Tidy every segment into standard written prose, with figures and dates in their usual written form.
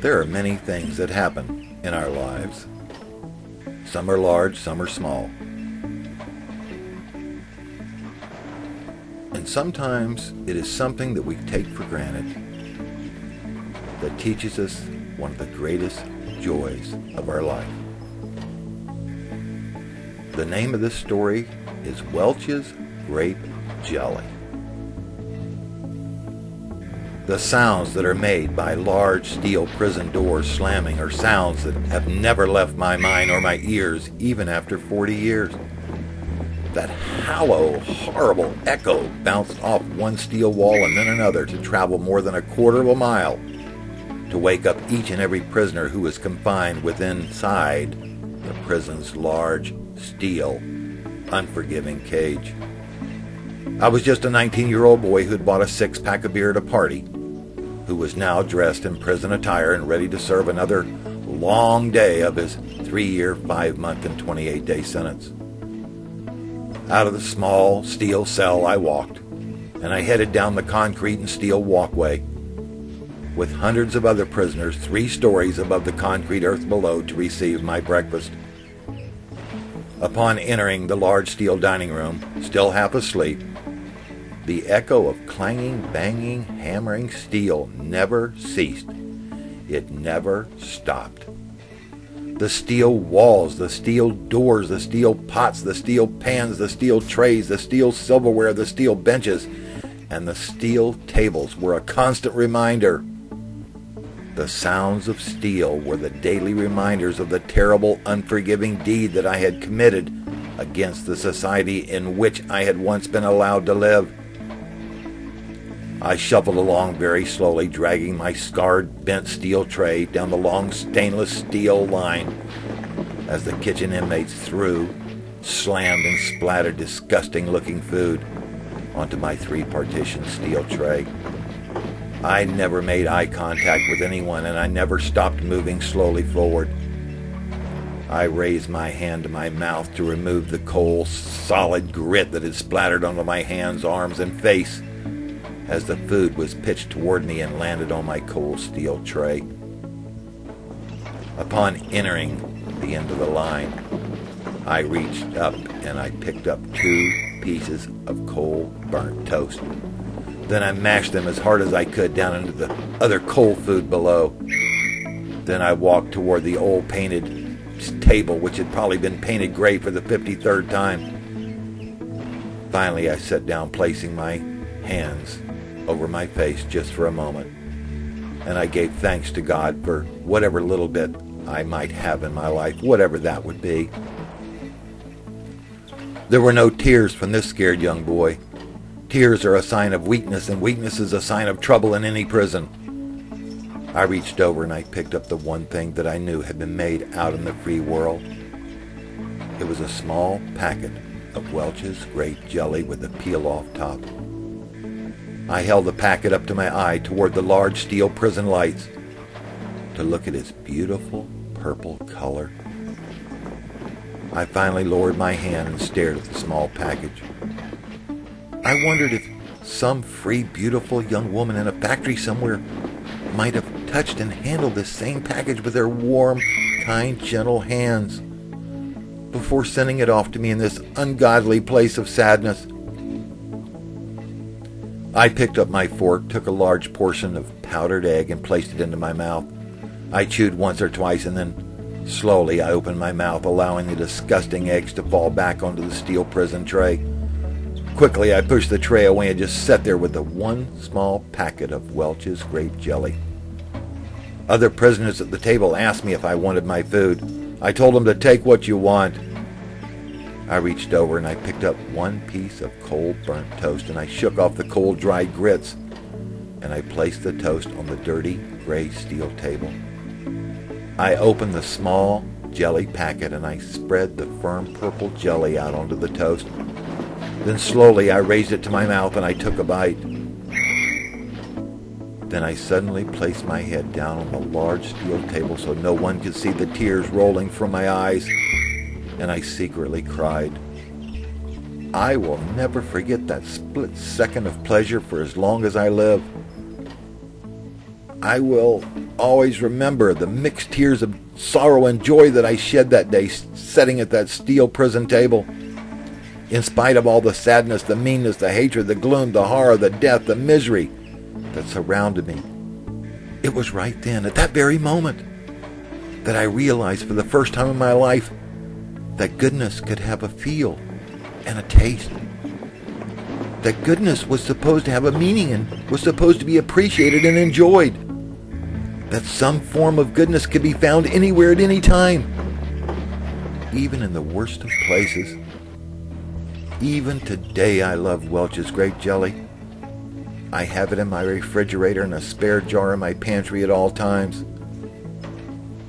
There are many things that happen in our lives. Some are large, some are small. And sometimes it is something that we take for granted that teaches us one of the greatest joys of our life. The name of this story is Welch's Grape Jelly. The sounds that are made by large steel prison doors slamming are sounds that have never left my mind or my ears even after 40 years. That hollow, horrible echo bounced off one steel wall and then another to travel more than a quarter of a mile to wake up each and every prisoner who was confined within inside the prison's large, steel, unforgiving cage. I was just a 19-year-old boy who'd bought a six-pack of beer at a party, who was now dressed in prison attire and ready to serve another long day of his 3-year, 5-month, and 28-day sentence. Out of the small steel cell I walked, and I headed down the concrete and steel walkway, with hundreds of other prisoners 3 stories above the concrete earth below to receive my breakfast. Upon entering the large steel dining room, still half asleep, the echo of clanging, banging, hammering steel never ceased. It never stopped. The steel walls, the steel doors, the steel pots, the steel pans, the steel trays, the steel silverware, the steel benches, and the steel tables were a constant reminder. The sounds of steel were the daily reminders of the terrible, unforgiving deed that I had committed against the society in which I had once been allowed to live. I shuffled along very slowly, dragging my scarred, bent steel tray down the long stainless steel line as the kitchen inmates threw, slammed, and splattered disgusting-looking food onto my 3-partition steel tray. I never made eye contact with anyone, and I never stopped moving slowly forward. I raised my hand to my mouth to remove the cold, solid grit that had splattered onto my hands, arms, and face as the food was pitched toward me and landed on my cold steel tray. Upon entering the end of the line, I reached up and I picked up 2 pieces of cold, burnt toast. Then I mashed them as hard as I could down into the other cold food below. Then I walked toward the old painted table, which had probably been painted gray for the 53rd time. Finally, I sat down, placing my hands over my face just for a moment, and I gave thanks to God for whatever little bit I might have in my life, whatever that would be. There were no tears from this scared young boy. Tears are a sign of weakness, and weakness is a sign of trouble in any prison. I reached over and I picked up the one thing that I knew had been made out in the free world. It was a small packet of Welch's Grape Jelly with a peel-off top. I held the packet up to my eye toward the large steel prison lights to look at its beautiful purple color. I finally lowered my hand and stared at the small package. I wondered if some free, beautiful young woman in a factory somewhere might have touched and handled this same package with her warm, kind, gentle hands before sending it off to me in this ungodly place of sadness. I picked up my fork, took a large portion of powdered egg, and placed it into my mouth. I chewed once or twice, and then slowly I opened my mouth, allowing the disgusting eggs to fall back onto the steel prison tray. Quickly, I pushed the tray away and just sat there with the one small packet of Welch's Grape Jelly. Other prisoners at the table asked me if I wanted my food. I told them to take what you want. I reached over and I picked up one piece of cold burnt toast, and I shook off the cold dried grits, and I placed the toast on the dirty gray steel table. I opened the small jelly packet and I spread the firm purple jelly out onto the toast. Then slowly I raised it to my mouth and I took a bite. Then I suddenly placed my head down on the large steel table so no one could see the tears rolling from my eyes, and I secretly cried. I will never forget that split second of pleasure for as long as I live. I will always remember the mixed tears of sorrow and joy that I shed that day sitting at that steel prison table. In spite of all the sadness, the meanness, the hatred, the gloom, the horror, the death, the misery that surrounded me. It was right then, at that very moment, that I realized for the first time in my life that goodness could have a feel and a taste. That goodness was supposed to have a meaning and was supposed to be appreciated and enjoyed. That some form of goodness could be found anywhere at any time, even in the worst of places. Even today I love Welch's grape jelly. I have it in my refrigerator and a spare jar in my pantry at all times.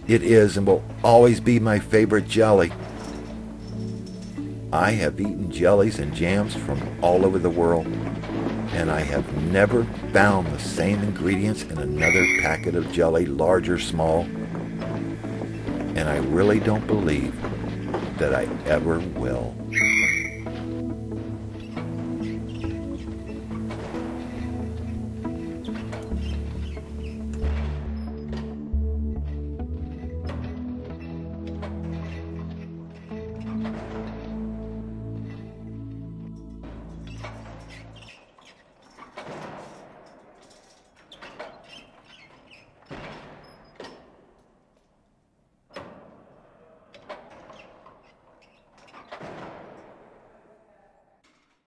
It is and will always be my favorite jelly. I have eaten jellies and jams from all over the world, and I have never found the same ingredients in another packet of jelly, large or small, and I really don't believe that I ever will.